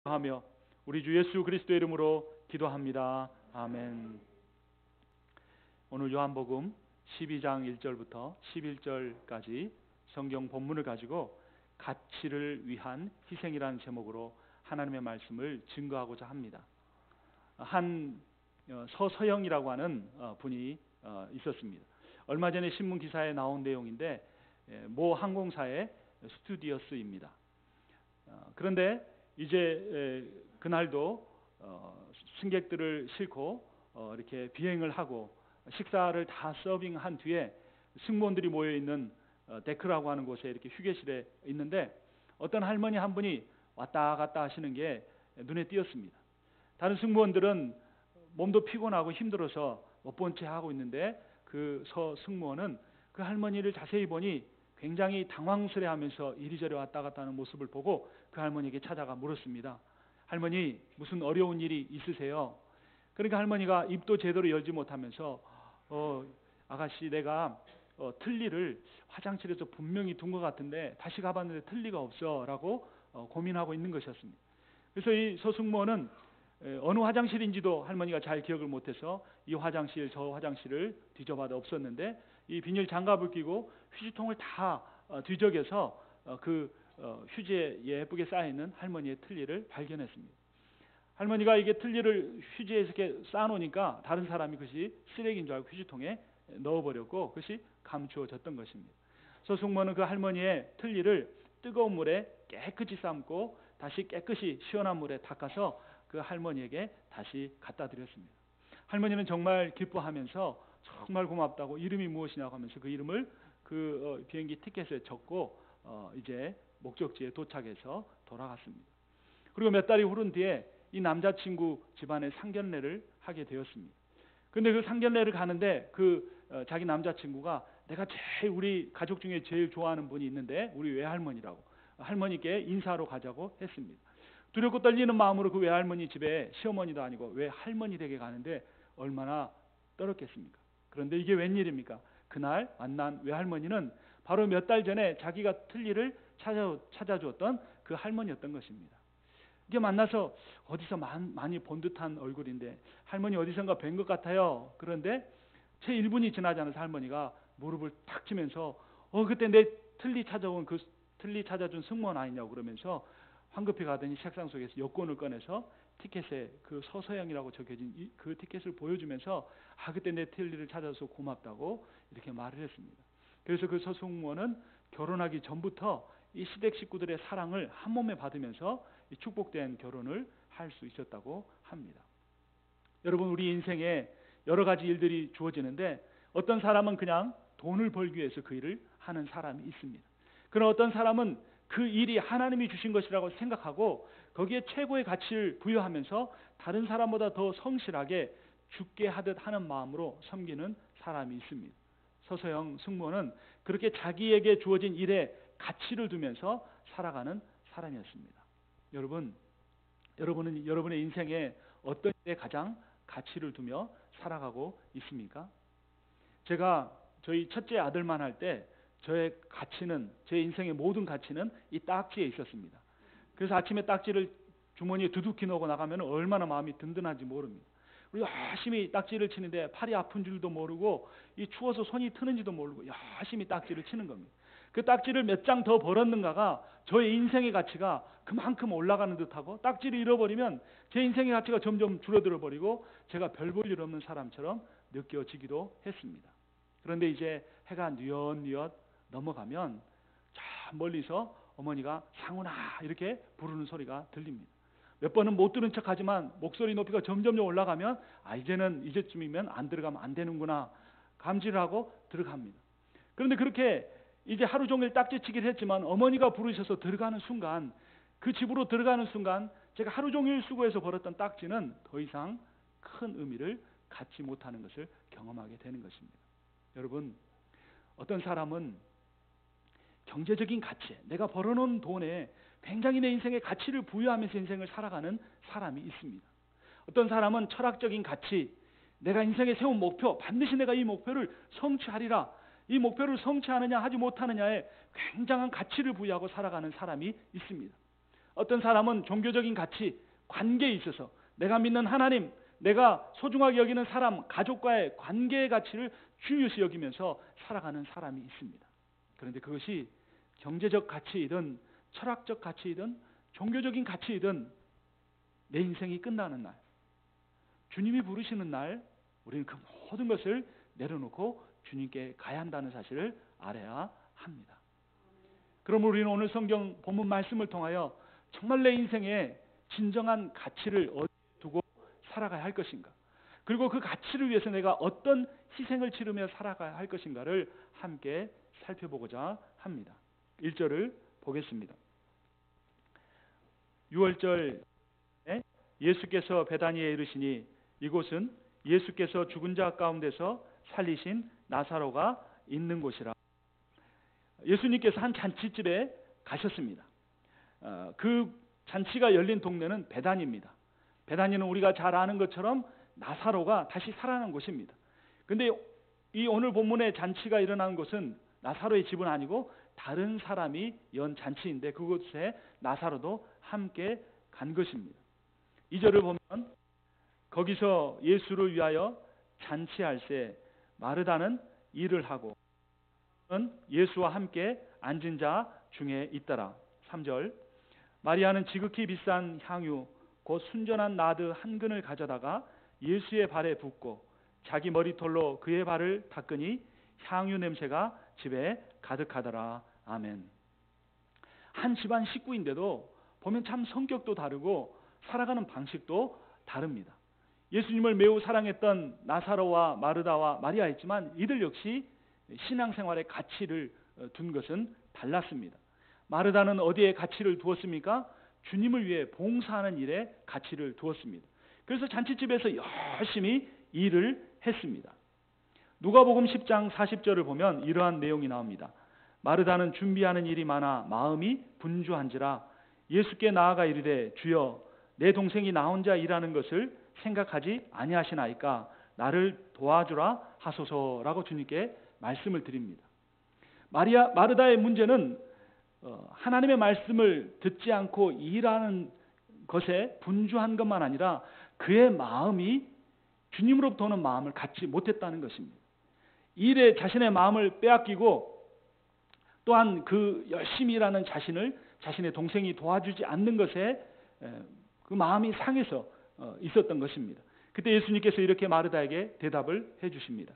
하며 우리 주 예수 그리스도의 이름으로 기도합니다. 아멘. 오늘 요한복음 12장 1절부터 11절까지 성경 본문을 가지고 가치를 위한 희생이라는 제목으로 하나님의 말씀을 증거하고자 합니다. 한 서서영이라고 하는 분이 있었습니다. 얼마 전에 신문 기사에 나온 내용인데 모 항공사의 스튜어디스입니다. 그런데 이제 그날도 승객들을 싣고 이렇게 비행을 하고 식사를 다 서빙한 뒤에 승무원들이 모여 있는 데크라고 하는 곳에 이렇게 휴게실에 있는데 어떤 할머니 한 분이 왔다 갔다 하시는 게 눈에 띄었습니다. 다른 승무원들은 몸도 피곤하고 힘들어서 못 본 채 하고 있는데 그 승무원은 그 할머니를 자세히 보니 굉장히 당황스레하면서 이리저리 왔다 갔다 하는 모습을 보고 그 할머니에게 찾아가 물었습니다. 할머니, 무슨 어려운 일이 있으세요? 그러니까 할머니가 입도 제대로 열지 못하면서 아가씨, 내가 틀니를 화장실에서 분명히 둔 것 같은데 다시 가봤는데 틀니가 없어 라고 고민하고 있는 것이었습니다. 그래서 이 서승무원은 어느 화장실인지도 할머니가 잘 기억을 못해서 이 화장실 저 화장실을 뒤져봐도 없었는데 이 비닐 장갑을 끼고 휴지통을 다 뒤적여서 그 휴지에 예쁘게 쌓여있는 할머니의 틀니를 발견했습니다. 할머니가 이게 틀니를 휴지에 이렇게 쌓아놓으니까 다른 사람이 그것이 쓰레기인 줄 알고 휴지통에 넣어버렸고 그것이 감추어졌던 것입니다. 서승무원은 그 할머니의 틀니를 뜨거운 물에 깨끗이 삶고 다시 깨끗이 시원한 물에 닦아서 그 할머니에게 다시 갖다 드렸습니다. 할머니는 정말 기뻐하면서 정말 고맙다고 이름이 무엇이냐고 하면서 그 이름을 그 비행기 티켓에 적고 이제 목적지에 도착해서 돌아갔습니다. 그리고 몇 달이 흐른 뒤에 이 남자친구 집안에 상견례를 하게 되었습니다. 근데 그 상견례를 가는데 자기 남자친구가 내가 제일 우리 가족 중에 제일 좋아하는 분이 있는데 우리 외할머니라고 할머니께 인사하러 가자고 했습니다. 두렵고 떨리는 마음으로 그 외할머니 집에 시어머니도 아니고 외할머니 댁에 가는데 얼마나 떨었겠습니까? 그런데 이게 웬일입니까? 그날 만난 외할머니는 바로 몇 달 전에 자기가 틀니를 찾아주었던 그 할머니였던 것입니다. 이게 만나서 어디서 많이 본 듯한 얼굴인데 할머니 어디선가 뵌 것 같아요. 그런데 채 1분이 지나지 않아서 할머니가 무릎을 탁 치면서 그때 내 틀니 찾아준 승무원 아니냐고 그러면서 황급히 가더니 책상 속에서 여권을 꺼내서 티켓에 그 서서영이라고 적혀진 그 티켓을 보여주면서 그때 내 틀니를 찾아서 고맙다고 이렇게 말을 했습니다. 그래서 그 서승무원은 결혼하기 전부터 이 시댁 식구들의 사랑을 한 몸에 받으면서 이 축복된 결혼을 할 수 있었다고 합니다. 여러분, 우리 인생에 여러 가지 일들이 주어지는데 어떤 사람은 그냥 돈을 벌기 위해서 그 일을 하는 사람이 있습니다. 그러나 어떤 사람은 그 일이 하나님이 주신 것이라고 생각하고 거기에 최고의 가치를 부여하면서 다른 사람보다 더 성실하게 죽게 하듯 하는 마음으로 섬기는 사람이 있습니다. 서서영 승무원은 그렇게 자기에게 주어진 일에 가치를 두면서 살아가는 사람이었습니다. 여러분은 여러분의 인생에 어떤 일에 가장 가치를 두며 살아가고 있습니까? 제가 저희 첫째 아들만 할 때 저의 가치는, 제 인생의 모든 가치는 이 딱지에 있었습니다. 그래서 아침에 딱지를 주머니에 두둑히 넣고 나가면 얼마나 마음이 든든한지 모릅니다. 우리 열심히 딱지를 치는데 팔이 아픈 줄도 모르고 이 추워서 손이 트는지도 모르고 열심히 딱지를 치는 겁니다. 그 딱지를 몇 장 더 벌었는가가 저의 인생의 가치가 그만큼 올라가는 듯하고 딱지를 잃어버리면 제 인생의 가치가 점점 줄어들어 버리고 제가 별 볼 일 없는 사람처럼 느껴지기도 했습니다. 그런데 이제 해가 뉘엿뉘엿 넘어가면 저 멀리서 어머니가 상훈아 이렇게 부르는 소리가 들립니다. 몇 번은 못 들은 척하지만 목소리 높이가 점점 올라가면 이제쯤이면 안 들어가면 안 되는구나 감지를 하고 들어갑니다. 그런데 그렇게 이제 하루 종일 딱지치기를 했지만 어머니가 부르셔서 들어가는 순간, 그 집으로 들어가는 순간 제가 하루 종일 수고해서 벌었던 딱지는 더 이상 큰 의미를 갖지 못하는 것을 경험하게 되는 것입니다. 여러분, 어떤 사람은 경제적인 가치, 내가 벌어놓은 돈에 굉장히 내 인생에 가치를 부여하면서 인생을 살아가는 사람이 있습니다. 어떤 사람은 철학적인 가치, 내가 인생에 세운 목표, 반드시 내가 이 목표를 성취하리라, 이 목표를 성취하느냐 하지 못하느냐에 굉장한 가치를 부여하고 살아가는 사람이 있습니다. 어떤 사람은 종교적인 가치, 관계에 있어서 내가 믿는 하나님, 내가 소중하게 여기는 사람, 가족과의 관계의 가치를 중요시 여기면서 살아가는 사람이 있습니다. 그런데 그것이 경제적 가치이든 철학적 가치이든 종교적인 가치이든 내 인생이 끝나는 날, 주님이 부르시는 날, 우리는 그 모든 것을 내려놓고 주님께 가야 한다는 사실을 알아야 합니다. 그러므로 우리는 오늘 성경 본문 말씀을 통하여 정말 내 인생에 진정한 가치를 어디에 두고 살아가야 할 것인가, 그리고 그 가치를 위해서 내가 어떤 희생을 치르며 살아가야 할 것인가를 함께 살펴보고자 합니다. 1절을 보겠습니다. 6월절에 예수께서 베다니에 이르시니 이곳은 예수께서 죽은 자 가운데서 살리신 나사로가 있는 곳이라. 예수님께서 한 잔치집에 가셨습니다. 그 잔치가 열린 동네는 베다니입니다. 베다니는 우리가 잘 아는 것처럼 나사로가 다시 살아난 곳입니다. 그런데 이 오늘 본문의 잔치가 일어난 곳은 나사로의 집은 아니고 다른 사람이 연 잔치인데 그곳에 나사로도 함께 간 것입니다. 2절을 보면 거기서 예수를 위하여 잔치할세 마르다는 일을 하고 예수와 함께 앉은 자 중에 있더라. 3절 마리아는 지극히 비싼 향유 곧 순전한 나드 한 근을 가져다가 예수의 발에 붓고 자기 머리털로 그의 발을 닦으니 향유 냄새가 집에 가득하더라. 아멘. 한 집안 식구인데도 보면 참 성격도 다르고 살아가는 방식도 다릅니다. 예수님을 매우 사랑했던 나사로와 마르다와 마리아였지만 이들 역시 신앙생활의 가치를 둔 것은 달랐습니다. 마르다는 어디에 가치를 두었습니까? 주님을 위해 봉사하는 일에 가치를 두었습니다. 그래서 잔치집에서 열심히 일을 했습니다. 누가복음 10장 40절을 보면 이러한 내용이 나옵니다. 마르다는 준비하는 일이 많아 마음이 분주한지라 예수께 나아가 이르되 주여 내 동생이 나 혼자 일하는 것을 생각하지 아니하시나이까 나를 도와주라 하소서라고 주님께 말씀을 드립니다. 마르다의 문제는 하나님의 말씀을 듣지 않고 일하는 것에 분주한 것만 아니라 그의 마음이 주님으로부터 오는 마음을 갖지 못했다는 것입니다. 일에 자신의 마음을 빼앗기고 또한 그 열심히 일하는 자신의 동생이 도와주지 않는 것에 그 마음이 상해서 있었던 것입니다. 그때 예수님께서 이렇게 마르다에게 대답을 해주십니다.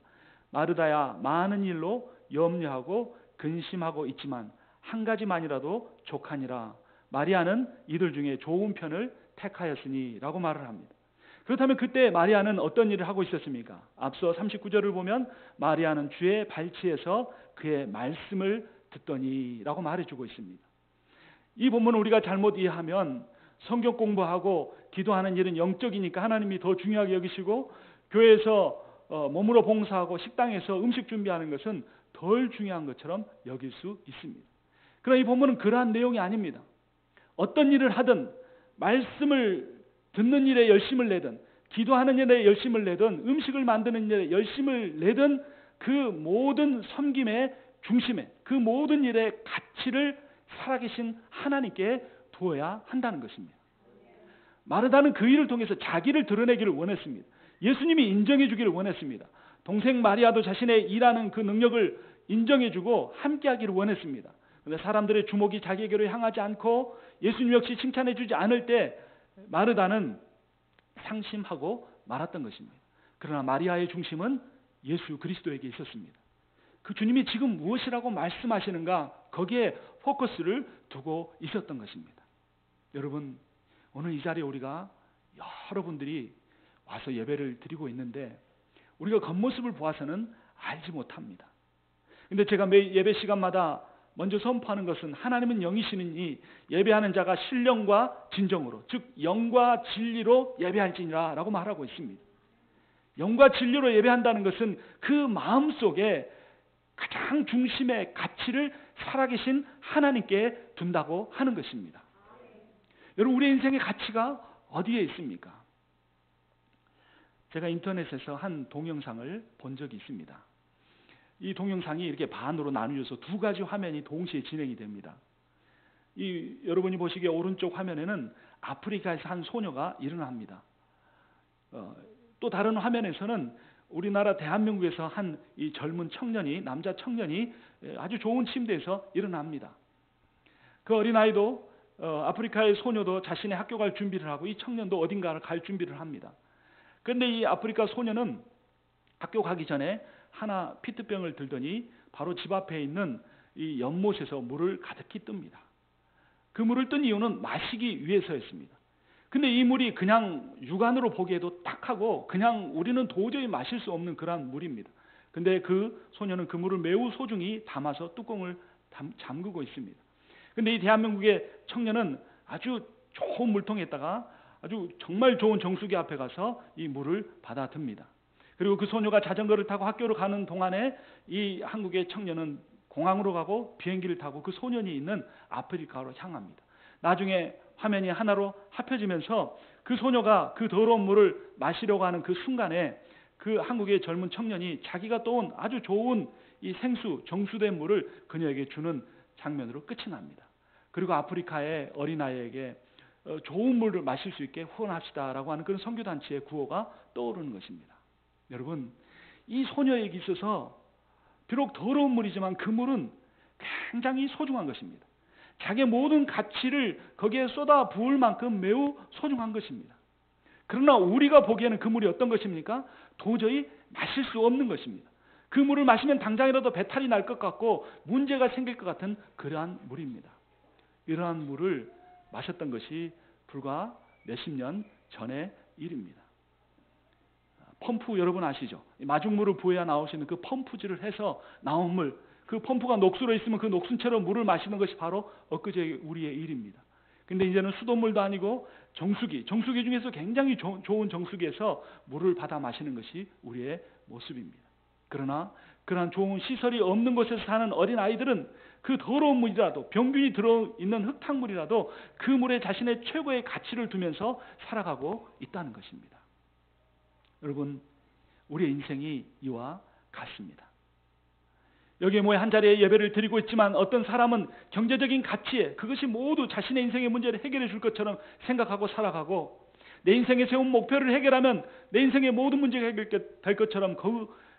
마르다야 많은 일로 염려하고 근심하고 있지만 한 가지만이라도 족하니라. 마리아는 이들 중에 좋은 편을 택하였으니 라고 말을 합니다. 그렇다면 그때 마리아는 어떤 일을 하고 있었습니까? 앞서 39절을 보면 마리아는 주의 발치에서 그의 말씀을 듣더니 라고 말해주고 있습니다. 이 본문을 우리가 잘못 이해하면 성경 공부하고 기도하는 일은 영적이니까 하나님이 더 중요하게 여기시고 교회에서 몸으로 봉사하고 식당에서 음식 준비하는 것은 덜 중요한 것처럼 여길 수 있습니다. 그러나 이 본문은 그러한 내용이 아닙니다. 어떤 일을 하든 말씀을 듣는 일에 열심을 내든 기도하는 일에 열심을 내든 음식을 만드는 일에 열심을 내든 그 모든 섬김의 중심에 그 모든 일의 가치를 살아계신 하나님께 두어야 한다는 것입니다. 마르다는 그 일을 통해서 자기를 드러내기를 원했습니다. 예수님이 인정해 주기를 원했습니다. 동생 마리아도 자신의 일하는 그 능력을 인정해주고 함께하기를 원했습니다. 그런데 사람들의 주목이 자기에게로 향하지 않고 예수님 역시 칭찬해 주지 않을 때 마르다는 상심하고 말았던 것입니다. 그러나 마리아의 중심은 예수 그리스도에게 있었습니다. 그 주님이 지금 무엇이라고 말씀하시는가 거기에 포커스를 두고 있었던 것입니다. 여러분 오늘 이 자리에 우리가 여러분들이 와서 예배를 드리고 있는데 우리가 겉모습을 보아서는 알지 못합니다. 그런데 제가 매 예배 시간마다 먼저 선포하는 것은 하나님은 영이시니 예배하는 자가 신령과 진정으로 즉 영과 진리로 예배할지니라 라고 말하고 있습니다. 영과 진리로 예배한다는 것은 그 마음속에 가장 중심의 가치를 살아계신 하나님께 둔다고 하는 것입니다. 여러분 우리 인생의 가치가 어디에 있습니까? 제가 인터넷에서 한 동영상을 본 적이 있습니다. 이 동영상이 이렇게 반으로 나누어서 두 가지 화면이 동시에 진행이 됩니다. 이 여러분이 보시기에 오른쪽 화면에는 아프리카에서 한 소녀가 일어납니다. 또 다른 화면에서는 우리나라 대한민국에서 한 이 젊은 청년이, 남자 청년이 아주 좋은 침대에서 일어납니다. 그 어린아이도 아프리카의 소녀도 자신의 학교 갈 준비를 하고 이 청년도 어딘가를 갈 준비를 합니다. 그런데 이 아프리카 소녀는 학교 가기 전에 하나 피트병을 들더니 바로 집 앞에 있는 이 연못에서 물을 가득히 뜹니다. 그 물을 뜬 이유는 마시기 위해서였습니다. 근데 이 물이 그냥 육안으로 보기에도 딱하고 그냥 우리는 도저히 마실 수 없는 그러한 물입니다. 근데 그 소녀는 그 물을 매우 소중히 담아서 뚜껑을 잠그고 있습니다. 근데 이 대한민국의 청년은 아주 좋은 물통에다가 아주 정말 좋은 정수기 앞에 가서 이 물을 받아 듭니다. 그리고 그 소녀가 자전거를 타고 학교로 가는 동안에 이 한국의 청년은 공항으로 가고 비행기를 타고 그 소년이 있는 아프리카로 향합니다. 나중에 화면이 하나로 합혀지면서 그 소녀가 그 더러운 물을 마시려고 하는 그 순간에 그 한국의 젊은 청년이 자기가 떠온 아주 좋은 이 생수, 정수된 물을 그녀에게 주는 장면으로 끝이 납니다. 그리고 아프리카의 어린아이에게 좋은 물을 마실 수 있게 후원합시다라고 하는 그런 선교단체의 구호가 떠오르는 것입니다. 여러분, 이 소녀에게 있어서 비록 더러운 물이지만 그 물은 굉장히 소중한 것입니다. 자기의 모든 가치를 거기에 쏟아 부을 만큼 매우 소중한 것입니다. 그러나 우리가 보기에는 그 물이 어떤 것입니까? 도저히 마실 수 없는 것입니다. 그 물을 마시면 당장이라도 배탈이 날 것 같고 문제가 생길 것 같은 그러한 물입니다. 이러한 물을 마셨던 것이 불과 몇십 년 전의 일입니다. 펌프 여러분 아시죠? 마중물을 부어야 나오시는 그 펌프질을 해서 나온 물, 그 펌프가 녹슬어 있으면 그 녹슨 채로 물을 마시는 것이 바로 엊그제 우리의 일입니다. 근데 이제는 수돗물도 아니고 정수기 중에서 굉장히 좋은 정수기에서 물을 받아 마시는 것이 우리의 모습입니다. 그러나 그러한 좋은 시설이 없는 곳에서 사는 어린 아이들은 그 더러운 물이라도 병균이 들어있는 흙탕물이라도 그 물에 자신의 최고의 가치를 두면서 살아가고 있다는 것입니다. 여러분, 우리의 인생이 이와 같습니다. 여기에 모여 한 자리에 예배를 드리고 있지만 어떤 사람은 경제적인 가치에 그것이 모두 자신의 인생의 문제를 해결해 줄 것처럼 생각하고 살아가고, 내 인생에 세운 목표를 해결하면 내 인생의 모든 문제가 해결될 것처럼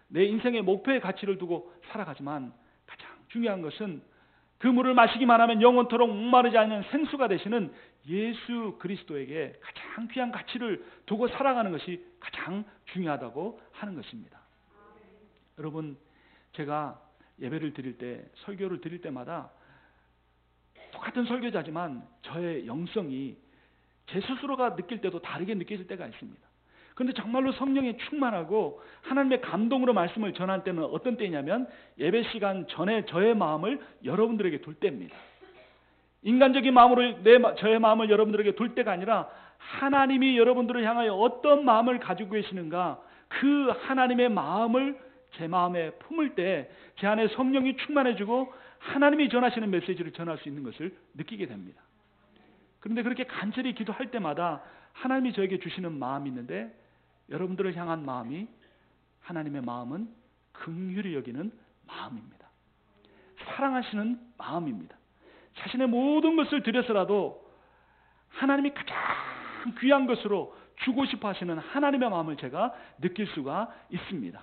내 인생의 목표의 가치를 두고 살아가지만, 가장 중요한 것은 그 물을 마시기만 하면 영원토록 목마르지 않는 생수가 되시는 예수 그리스도에게 가장 귀한 가치를 두고 살아가는 것이 가장 중요하다고 하는 것입니다. 여러분, 제가 예배를 드릴 때, 설교를 드릴 때마다 똑같은 설교자지만 저의 영성이 제 스스로가 느낄 때도 다르게 느껴질 때가 있습니다. 그런데 정말로 성령에 충만하고 하나님의 감동으로 말씀을 전할 때는 어떤 때냐면 예배 시간 전에 저의 마음을 여러분들에게 둘 때입니다. 인간적인 마음으로 저의 마음을 여러분들에게 둘 때가 아니라 하나님이 여러분들을 향하여 어떤 마음을 가지고 계시는가, 그 하나님의 마음을 제 마음에 품을 때 제 안에 성령이 충만해지고 하나님이 전하시는 메시지를 전할 수 있는 것을 느끼게 됩니다. 그런데 그렇게 간절히 기도할 때마다 하나님이 저에게 주시는 마음이 있는데, 여러분들을 향한 마음이, 하나님의 마음은 긍휼히 여기는 마음입니다. 사랑하시는 마음입니다. 자신의 모든 것을 들여서라도 하나님이 가장 귀한 것으로 주고 싶어 하시는 하나님의 마음을 제가 느낄 수가 있습니다.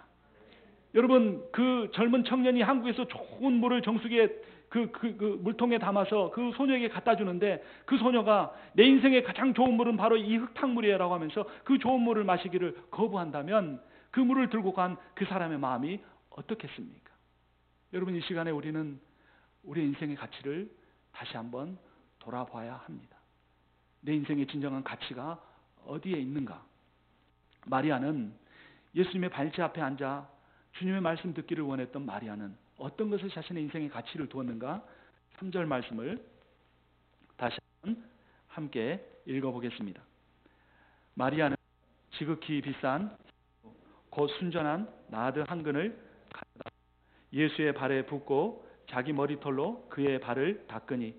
여러분, 그 젊은 청년이 한국에서 좋은 물을 정수기에 그 물통에 담아서 그 소녀에게 갖다 주는데, 그 소녀가 내 인생의 가장 좋은 물은 바로 이 흙탕물이라고 하면서 그 좋은 물을 마시기를 거부한다면 그 물을 들고 간 그 사람의 마음이 어떻겠습니까? 여러분, 이 시간에 우리는 우리의 인생의 가치를 다시 한번 돌아봐야 합니다. 내 인생의 진정한 가치가 어디에 있는가? 마리아는 예수님의 발제 앞에 앉아 주님의 말씀 듣기를 원했던 마리아는 어떤 것을 자신의 인생의 가치를 두었는가? 3절 말씀을 다시 한번 함께 읽어보겠습니다. 마리아는 지극히 비싼 곧 순전한 나드 한 근을 가져다 예수의 발에 붓고 자기 머리털로 그의 발을 닦으니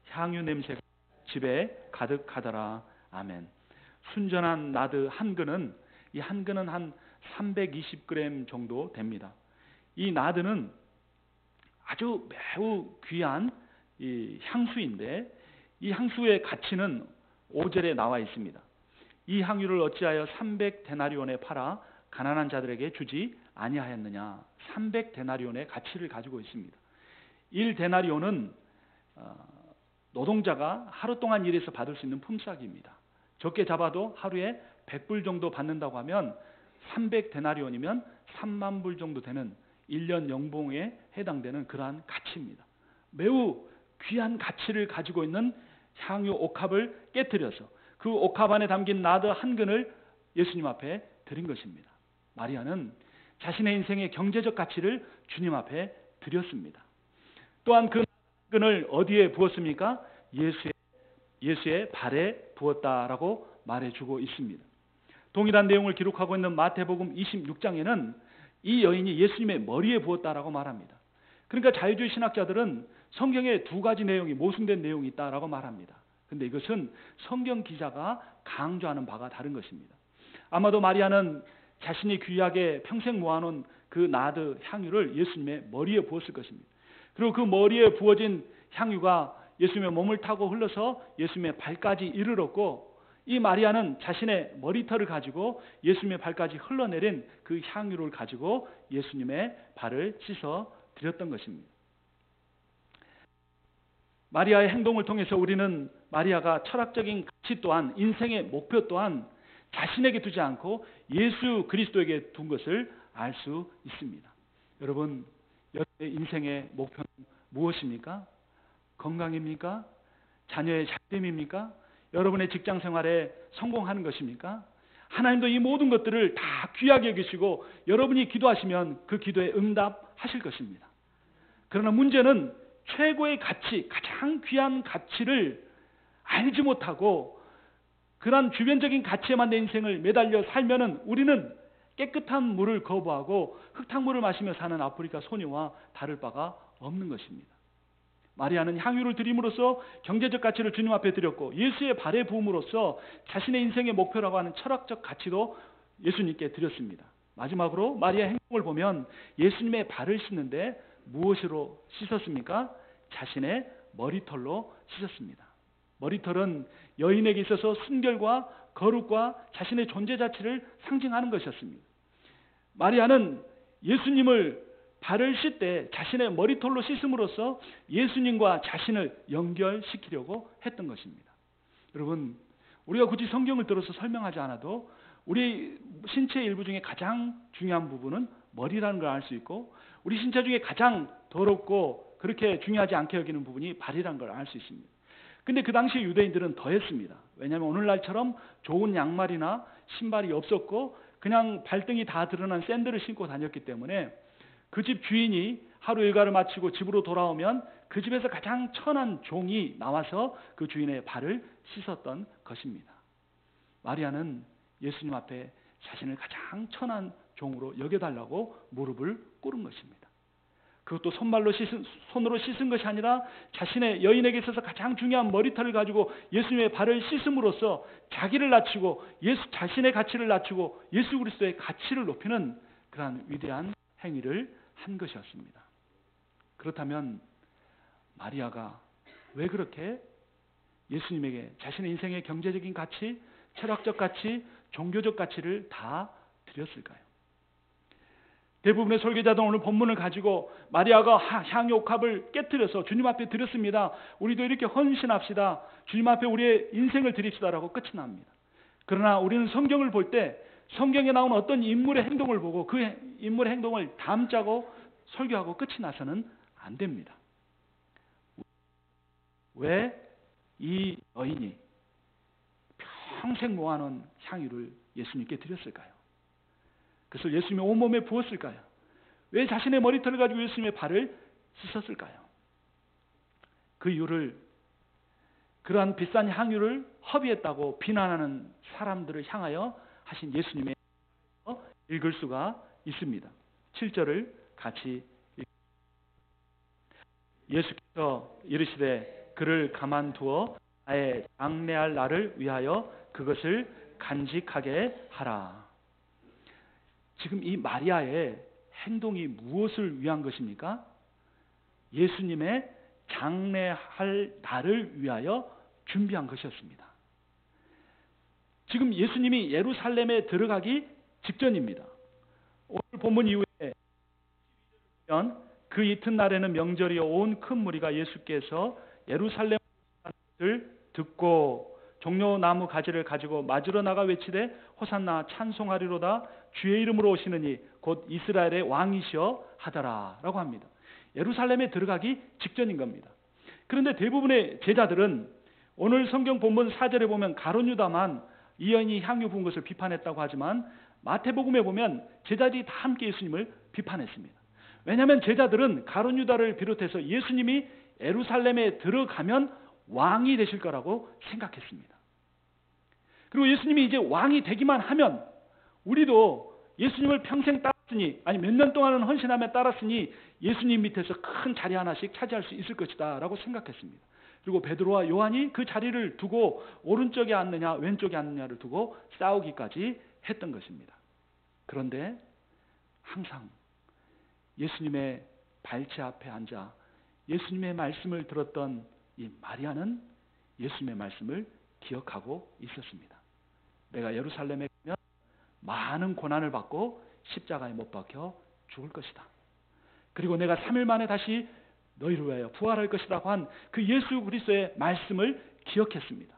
향유 냄새가 집에 가득하더라. 아멘. 순전한 나드 한 근은, 이 한 근은 한 320g 정도 됩니다. 이 나드는 아주 매우 귀한 이 향수인데, 이 향수의 가치는 5절에 나와 있습니다. 이 향유를 어찌하여 300데나리온에 팔아 가난한 자들에게 주지 아니하였느냐. 300데나리온의 가치를 가지고 있습니다. 1데나리온은 노동자가 하루 동안 일해서 받을 수 있는 품삯입니다. 적게 잡아도 하루에 100불 정도 받는다고 하면 300데나리온이면 3만 불 정도 되는 1년 연봉에 해당되는 그러한 가치입니다. 매우 귀한 가치를 가지고 있는 향유 옥합을 깨뜨려서 그 옥합 안에 담긴 나드 한 근을 예수님 앞에 드린 것입니다. 마리아는 자신의 인생의 경제적 가치를 주님 앞에 드렸습니다. 또한 그 근을 어디에 부었습니까? 예수의 발에 부었다라고 말해주고 있습니다. 동일한 내용을 기록하고 있는 마태복음 26장에는 이 여인이 예수님의 머리에 부었다라고 말합니다. 그러니까 자유주의 신학자들은 성경에 두 가지 내용이 모순된 내용이 있다라고 말합니다. 그런데 이것은 성경 기자가 강조하는 바가 다른 것입니다. 아마도 마리아는 자신이 귀하게 평생 모아놓은 그 나드 향유를 예수님의 머리에 부었을 것입니다. 그리고 그 머리에 부어진 향유가 예수님의 몸을 타고 흘러서 예수님의 발까지 이르렀고, 이 마리아는 자신의 머리털을 가지고 예수님의 발까지 흘러내린 그 향유를 가지고 예수님의 발을 씻어 드렸던 것입니다. 마리아의 행동을 통해서 우리는 마리아가 철학적인 가치 또한 인생의 목표 또한 자신에게 두지 않고 예수 그리스도에게 둔 것을 알 수 있습니다. 여러분, 여러분의 인생의 목표는 무엇입니까? 건강입니까? 자녀의 잘됨입니까? 여러분의 직장 생활에 성공하는 것입니까? 하나님도 이 모든 것들을 다 귀하게 여기시고 여러분이 기도하시면 그 기도에 응답하실 것입니다. 그러나 문제는 최고의 가치, 가장 귀한 가치를 알지 못하고 그런 주변적인 가치에만 내 인생을 매달려 살면은 우리는 깨끗한 물을 거부하고 흙탕물을 마시며 사는 아프리카 소녀와 다를 바가 없는 것입니다. 마리아는 향유를 드림으로써 경제적 가치를 주님 앞에 드렸고, 예수의 발에 부음으로써 자신의 인생의 목표라고 하는 철학적 가치도 예수님께 드렸습니다. 마지막으로 마리아의 행동을 보면 예수님의 발을 씻는데 무엇으로 씻었습니까? 자신의 머리털로 씻었습니다. 머리털은 여인에게 있어서 순결과 거룩과 자신의 존재 자체를 상징하는 것이었습니다. 마리아는 예수님을 발을 씻되 자신의 머리털로 씻음으로써 예수님과 자신을 연결시키려고 했던 것입니다. 여러분, 우리가 굳이 성경을 들어서 설명하지 않아도 우리 신체 일부 중에 가장 중요한 부분은 머리라는 걸 알 수 있고, 우리 신체 중에 가장 더럽고 그렇게 중요하지 않게 여기는 부분이 발이라는 걸 알 수 있습니다. 근데 그 당시 유대인들은 더했습니다. 왜냐하면 오늘날처럼 좋은 양말이나 신발이 없었고 그냥 발등이 다 드러난 샌들을 신고 다녔기 때문에 그 집 주인이 하루 일과를 마치고 집으로 돌아오면 그 집에서 가장 천한 종이 나와서 그 주인의 발을 씻었던 것입니다. 마리아는 예수님 앞에 자신을 가장 천한 종으로 여겨달라고 무릎을 꿇은 것입니다. 그것도 손으로 씻은 것이 아니라 자신의 여인에게 있어서 가장 중요한 머리털을 가지고 예수님의 발을 씻음으로써 자기를 낮추고 자신의 가치를 낮추고 예수 그리스도의 가치를 높이는 그러한 위대한 행위를 한 것이었습니다. 그렇다면 마리아가 왜 그렇게 예수님에게 자신의 인생의 경제적인 가치, 철학적 가치, 종교적 가치를 다 드렸을까요? 대부분의 설교자들은 오늘 본문을 가지고 마리아가 향유 옥합을 깨뜨려서 주님 앞에 드렸습니다. 우리도 이렇게 헌신합시다. 주님 앞에 우리의 인생을 드립시다라고 끝이 납니다. 그러나 우리는 성경을 볼 때 성경에 나오는 어떤 인물의 행동을 보고 그 인물의 행동을 담자고 설교하고 끝이 나서는 안 됩니다. 왜 이 여인이 평생 모아놓은 향유를 예수님께 드렸을까요? 그것을 예수님의 온몸에 부었을까요? 왜 자신의 머리털을 가지고 예수님의 발을 씻었을까요? 그 이유를 그러한 비싼 향유를 허비했다고 비난하는 사람들을 향하여 하신 예수님의 읽을 수가 있습니다. 7절을 같이 예수께서 이르시되 그를 가만두어 나의 장래할 날을 위하여 그것을 간직하게 하라. 지금 이 마리아의 행동이 무엇을 위한 것입니까? 예수님의 장래할 날을 위하여 준비한 것이었습니다. 지금 예수님이 예루살렘에 들어가기 직전입니다. 오늘 본문 이후에 그 이튿날에는 명절이요 온 큰 무리가 예수께서 예루살렘을 듣고 종려나무 가지를 가지고 맞으러 나가 외치되 호산나 찬송하리로다 주의 이름으로 오시느니 곧 이스라엘의 왕이시여 하더라 라고 합니다. 예루살렘에 들어가기 직전인 겁니다. 그런데 대부분의 제자들은 오늘 성경 본문 4절에 보면 가룟 유다만 이 여인이 향유 부은 것을 비판했다고 하지만 마태복음에 보면 제자들이 다 함께 예수님을 비판했습니다. 왜냐하면 제자들은 가룟 유다를 비롯해서 예수님이 예루살렘에 들어가면 왕이 되실 거라고 생각했습니다. 그리고 예수님이 이제 왕이 되기만 하면 우리도 예수님을 평생 따랐으니 아니 몇 년 동안은 헌신하며 따랐으니 예수님 밑에서 큰 자리 하나씩 차지할 수 있을 것이다 라고 생각했습니다. 그리고 베드로와 요한이 그 자리를 두고 오른쪽에 앉느냐 왼쪽에 앉느냐를 두고 싸우기까지 했던 것입니다. 그런데 항상 예수님의 발치 앞에 앉아 예수님의 말씀을 들었던 이 마리아는 예수님의 말씀을 기억하고 있었습니다. 내가 예루살렘에 가면 많은 고난을 받고 십자가에 못 박혀 죽을 것이다. 그리고 내가 3일 만에 다시 너희를 위하여 부활할 것이라고 한 그 예수 그리스도의 말씀을 기억했습니다.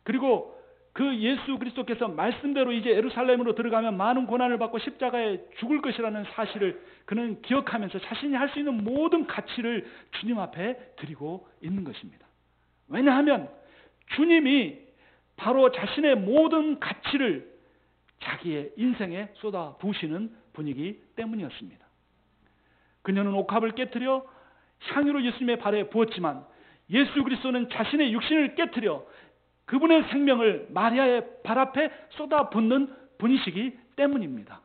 그리고 그 예수 그리스도께서 말씀대로 이제 예루살렘으로 들어가면 많은 고난을 받고 십자가에 죽을 것이라는 사실을 그는 기억하면서 자신이 할 수 있는 모든 가치를 주님 앞에 드리고 있는 것입니다. 왜냐하면 주님이 바로 자신의 모든 가치를 자기의 인생에 쏟아 부으시는 분이기 때문이었습니다. 그녀는 옥합을 깨트려 향유를 예수님의 발에 부었지만 예수 그리스도는 자신의 육신을 깨트려 그분의 생명을 마리아의 발 앞에 쏟아붓는 분이시기 때문입니다.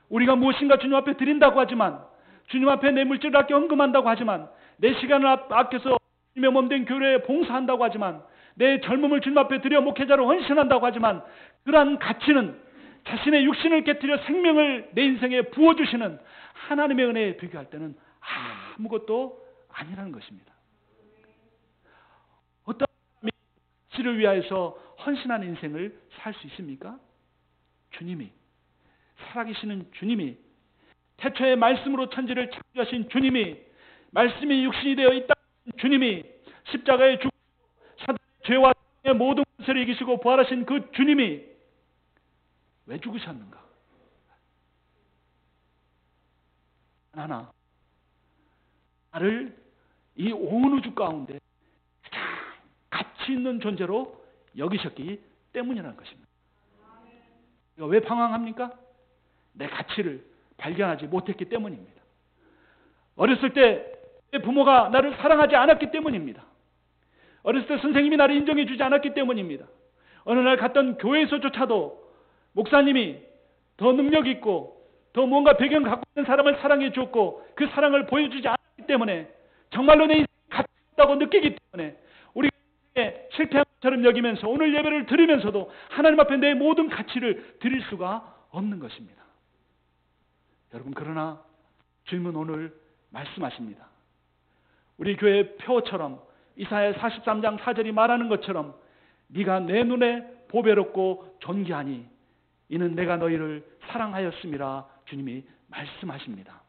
우리가 무엇인가 주님 앞에 드린다고 하지만 주님 앞에 내 물질을 아껴 헌금한다고 하지만 내 시간을 아껴서 주님의 몸된 교회에 봉사한다고 하지만 내 젊음을 주님 앞에 드려 목회자로 헌신한다고 하지만 그러한 가치는 자신의 육신을 깨트려 생명을 내 인생에 부어주시는 하나님의 은혜에 비교할 때는 아무것도 아니라는 것입니다. 어떤 사람이 가치를 위하여서 헌신하는 인생을 살 수 있습니까? 주님이, 살아계시는 주님이, 태초의 말씀으로 천지를 창조하신 주님이, 말씀이 육신이 되어 있다 주님이, 십자가에 죽으시고 사단의 죄와 사랑의 모든 것을 이기시고 부활하신 그 주님이 왜 죽으셨는가? 하나, 나를 이 온 우주 가운데 가장 가치 있는 존재로 여기셨기 때문이라는 것입니다. 왜 방황합니까? 내 가치를 발견하지 못했기 때문입니다. 어렸을 때 내 부모가 나를 사랑하지 않았기 때문입니다. 어렸을 때 선생님이 나를 인정해 주지 않았기 때문입니다. 어느 날 갔던 교회에서조차도 목사님이 더 능력 있고 더 뭔가 배경 갖고 있는 사람을 사랑해 주었고 그 사랑을 보여주지 않았기 때문에 정말로 내 인생이 가치 있다고 느끼기 때문에 우리가 실패한 것처럼 여기면서 오늘 예배를 드리면서도 하나님 앞에 내 모든 가치를 드릴 수가 없는 것입니다. 여러분, 그러나 주님은 오늘 말씀하십니다. 우리 교회 표처럼 이사야 43장 4절이 말하는 것처럼 네가 내 눈에 보배롭고 존귀하니 이는 내가 너희를 사랑하였음이라 주님이 말씀하십니다.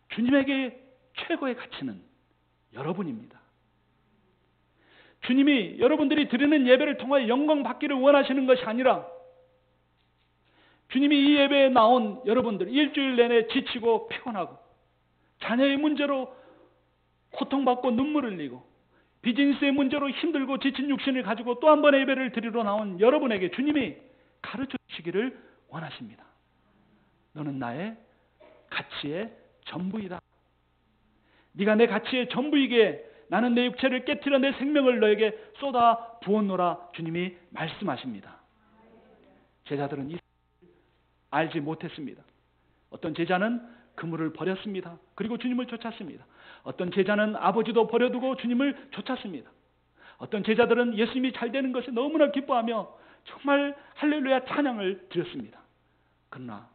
주님에게 최고의 가치는 여러분입니다. 주님이 여러분들이 드리는 예배를 통하여 영광 받기를 원하시는 것이 아니라 주님이 이 예배에 나온 여러분들 일주일 내내 지치고 피곤하고 자녀의 문제로 고통받고 눈물을 흘리고 비즈니스의 문제로 힘들고 지친 육신을 가지고 또 한 번의 예배를 드리러 나온 여러분에게 주님이 가르쳐 주시기를 원하십니다. 너는 나의 가치의 전부이다. 네가 내 가치의 전부이기에 나는 내 육체를 깨트려 내 생명을 너에게 쏟아 부었노라 주님이 말씀하십니다. 제자들은 이 알지 못했습니다. 어떤 제자는 그물을 버렸습니다. 그리고 주님을 쫓았습니다. 어떤 제자는 아버지도 버려두고 주님을 쫓았습니다. 어떤 제자들은 예수님이 잘 되는 것에 너무나 기뻐하며 정말 할렐루야 찬양을 드렸습니다. 그러나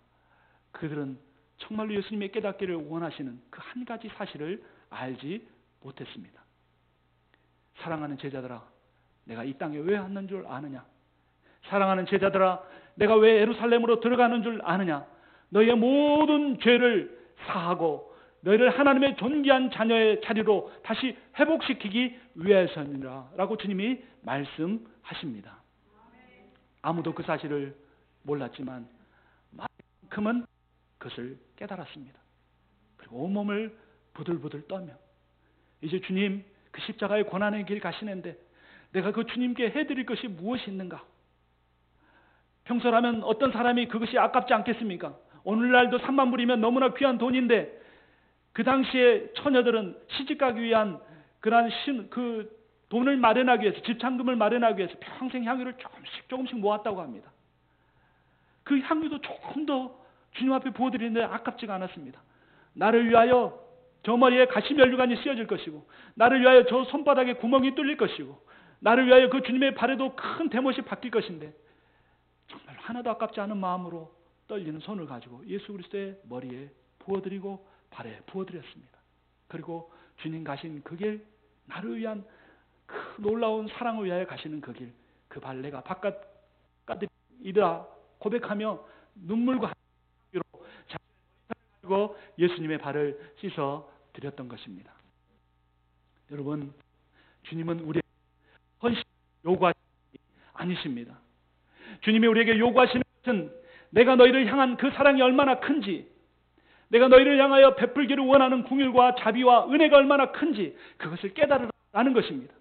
그들은 정말로 예수님의 깨닫기를 원하시는 그 한 가지 사실을 알지 못했습니다. 사랑하는 제자들아, 내가 이 땅에 왜 왔는 줄 아느냐? 사랑하는 제자들아, 내가 왜 예루살렘으로 들어가는 줄 아느냐? 너희의 모든 죄를 사하고 너희를 하나님의 존귀한 자녀의 자리로 다시 회복시키기 위해서니라 라고 주님이 말씀하십니다. 아무도 그 사실을 몰랐지만 만큼은 그것을 깨달았습니다. 그리고 온몸을 부들부들 떨며 이제 주님 그 십자가의 고난의 길 가시는데 내가 그 주님께 해드릴 것이 무엇이 있는가? 평소라면 어떤 사람이 그것이 아깝지 않겠습니까? 오늘날도 3만 불이면 너무나 귀한 돈인데 그 당시에 처녀들은 시집가기 위한 그러한 그 돈을 마련하기 위해서, 집창금을 마련하기 위해서 평생 향유를 조금씩 모았다고 합니다. 그 향유도 조금 더 주님 앞에 부어드리는데 아깝지가 않았습니다. 나를 위하여 저 머리에 가시면류관이 씌어질 것이고, 나를 위하여 저 손바닥에 구멍이 뚫릴 것이고, 나를 위하여 그 주님의 발에도 큰 대못이 박힐 것인데 정말 하나도 아깝지 않은 마음으로 떨리는 손을 가지고 예수 그리스도의 머리에 부어드리고 발에 부어드렸습니다. 그리고 주님 가신 그 길, 나를 위한 그 놀라운 사랑을 위하여 가시는 그 길, 그 발 내가 바깥이다 고백하며 눈물과 함께로 가지고 예수님의 발을 씻어 드렸던 것입니다. 여러분, 주님은 우리에게 헌신 요구하시는 분이 아니십니다. 주님이 우리에게 요구하시는 것은 내가 너희를 향한 그 사랑이 얼마나 큰지, 내가 너희를 향하여 베풀기를 원하는 궁율과 자비와 은혜가 얼마나 큰지 그것을 깨달으라는 것입니다.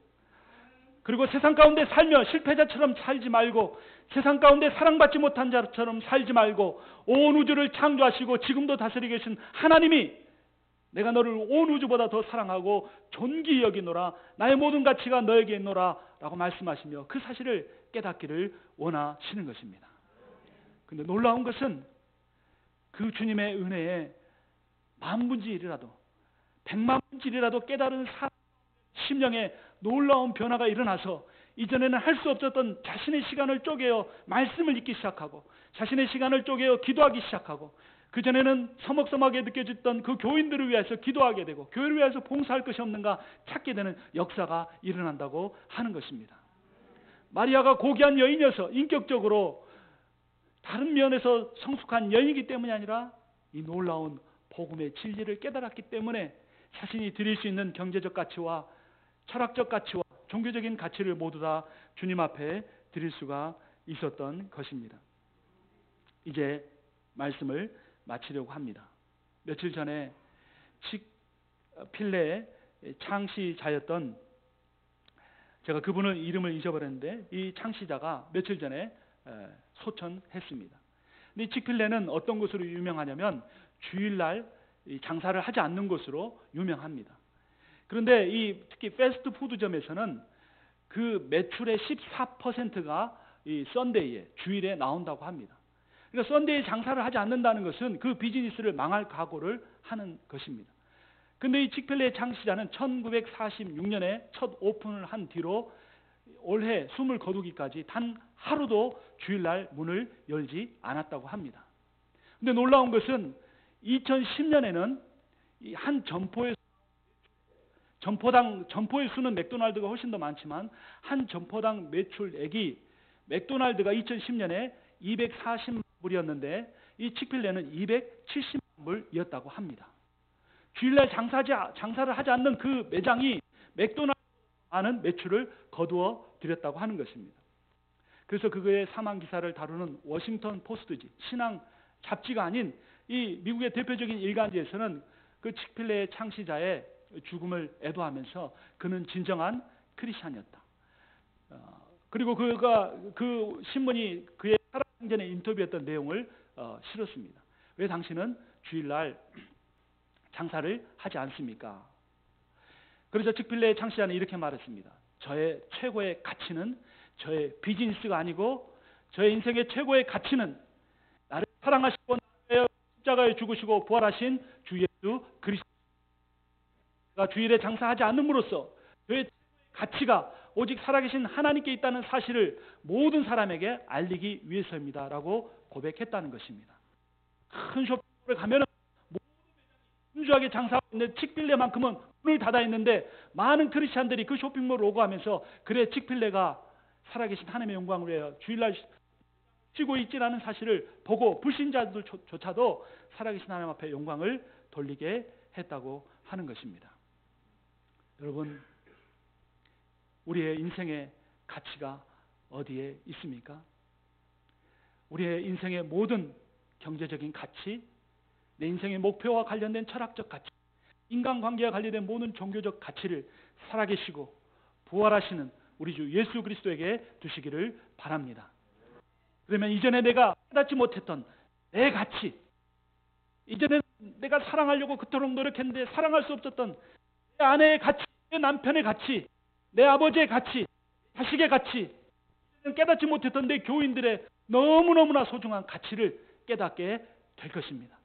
그리고 세상 가운데 살며 실패자처럼 살지 말고, 세상 가운데 사랑받지 못한 자처럼 살지 말고, 온 우주를 창조하시고 지금도 다스리고 계신 하나님이 내가 너를 온 우주보다 더 사랑하고 존귀히 여기노라, 나의 모든 가치가 너에게 있노라 라고 말씀하시며 그 사실을 깨닫기를 원하시는 것입니다. 그런데 놀라운 것은 그 주님의 은혜에 만분지일이라도 100만분지일이라도 깨달은 사람 심령에 놀라운 변화가 일어나서 이전에는 할 수 없었던 자신의 시간을 쪼개어 말씀을 읽기 시작하고, 자신의 시간을 쪼개어 기도하기 시작하고, 그전에는 서먹서먹하게 느껴졌던 그 교인들을 위해서 기도하게 되고, 교회를 위해서 봉사할 것이 없는가 찾게 되는 역사가 일어난다고 하는 것입니다. 마리아가 고귀한 여인이어서 인격적으로 다른 면에서 성숙한 여인이기 때문이 아니라 이 놀라운 복음의 진리를 깨달았기 때문에 자신이 드릴 수 있는 경제적 가치와 철학적 가치와 종교적인 가치를 모두 다 주님 앞에 드릴 수가 있었던 것입니다. 이제 말씀을 마치려고 합니다. 며칠 전에 칙필레의 창시자였던, 제가 그분의 이름을 잊어버렸는데 이 창시자가 며칠 전에 소천했습니다. 근데 칙필레는 어떤 것으로 유명하냐면 주일날 장사를 하지 않는 것으로 유명합니다. 그런데 특히 패스트푸드점에서는 그 매출의 14%가 이 썬데이에, 주일에 나온다고 합니다. 그러니까 썬데이에 장사를 하지 않는다는 것은 그 비즈니스를 망할 각오를 하는 것입니다. 그런데 이 칙필레의 창시자는 1946년에 첫 오픈을 한 뒤로 올해 숨을 거두기까지 단 하루도 주일날 문을 열지 않았다고 합니다. 그런데 놀라운 것은 2010년에는 한 점포의 수는 맥도날드가 훨씬 더 많지만 한 점포당 매출액이 맥도날드가 2010년에 240만 불이었는데 이 칙필레는 270만 불이었다고 합니다. 주일날 장사를 하지 않는 그 매장이 맥도날드 많은 매출을 거두어 드렸다고 하는 것입니다. 그래서 그거의 사망 기사를 다루는 워싱턴 포스트지, 신앙 잡지가 아닌 이 미국의 대표적인 일간지에서는 그 칙필레의 창시자의 죽음을 애도하면서 그는 진정한 크리스찬이었다. 그리고 그 신문이 그의 살아생전에 인터뷰했던 내용을 실었습니다. 왜 당신은 주일날 장사를 하지 않습니까? 그래서 칙필레의 창시자는 이렇게 말했습니다. 저의 최고의 가치는 저의 비즈니스가 아니고 저의 인생의 최고의 가치는 나를 사랑하시고 나의 십자가에 죽으시고 부활하신 주 예수 그리스도가 주일에 장사하지 않음으로써 저의 가치가 오직 살아계신 하나님께 있다는 사실을 모든 사람에게 알리기 위해서입니다 라고 고백했다는 것입니다. 큰 쇼핑몰에 가면 모든 매장이 분주하게 장사하고 있는 칙필레만큼은 문을 닫아 있는데 많은 크리스찬들이 그 쇼핑몰 오고 하면서 그래 직필레가 살아계신 하나님의 영광을 위하여 주일날 쉬고 있지라는 사실을 보고 불신자들조차도 살아계신 하나님 앞에 영광을 돌리게 했다고 하는 것입니다. 여러분, 우리의 인생의 가치가 어디에 있습니까? 우리의 인생의 모든 경제적인 가치, 내 인생의 목표와 관련된 철학적 가치, 인간관계와 관련된 모든 종교적 가치를 살아계시고 부활하시는 우리 주 예수 그리스도에게 두시기를 바랍니다. 그러면 이전에 내가 깨닫지 못했던 내 가치, 이전에 내가 사랑하려고 그토록 노력했는데 사랑할 수 없었던 내 아내의 가치, 내 남편의 가치, 내 아버지의 가치, 자식의 가치, 깨닫지 못했던 내 교인들의 너무너무나 소중한 가치를 깨닫게 될 것입니다.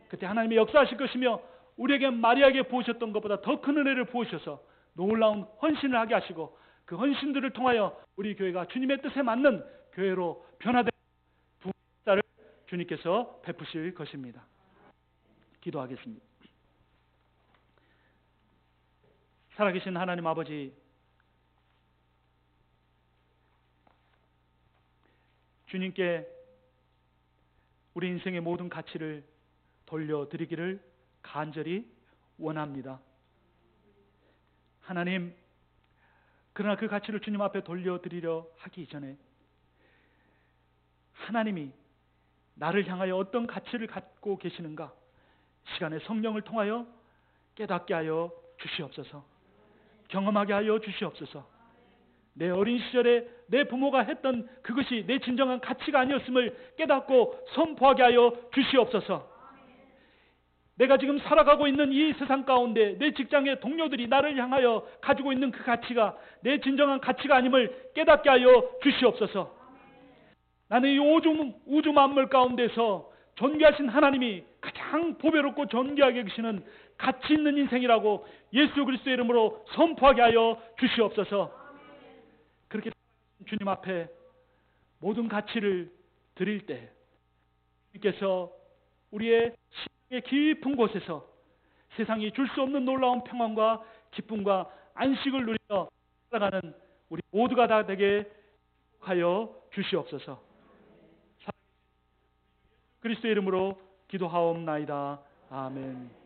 그때 하나님이 역사하실 것이며 우리에게 마리아에게 부으셨던 것보다 더 큰 은혜를 부으셔서 놀라운 헌신을 하게 하시고 그 헌신들을 통하여 우리 교회가 주님의 뜻에 맞는 교회로 변화된 부흥을 주님께서 베푸실 것입니다. 기도하겠습니다. 살아계신 하나님 아버지, 주님께 우리 인생의 모든 가치를 돌려드리기를 간절히 원합니다. 하나님, 그러나 그 가치를 주님 앞에 돌려드리려 하기 전에 하나님이 나를 향하여 어떤 가치를 갖고 계시는가 시간의 성령을 통하여 깨닫게 하여 주시옵소서. 경험하게 하여 주시옵소서. 내 어린 시절에 내 부모가 했던 그것이 내 진정한 가치가 아니었음을 깨닫고 선포하게 하여 주시옵소서. 내가 지금 살아가고 있는 이 세상 가운데 내 직장의 동료들이 나를 향하여 가지고 있는 그 가치가 내 진정한 가치가 아님을 깨닫게 하여 주시옵소서. 나는 이 우주 만물 가운데서 존귀하신 하나님이 가장 보배롭고 존귀하게 계시는 가치 있는 인생이라고 예수 그리스도의 이름으로 선포하게 하여 주시옵소서. 그렇게 주님 앞에 모든 가치를 드릴 때 주님께서 우리의 심령의 깊은 곳에서 세상이 줄 수 없는 놀라운 평안과 기쁨과 안식을 누리며 살아가는 우리 모두가 다 되게 하여 주시옵소서. 그리스도의 이름으로 기도하옵나이다. 아멘.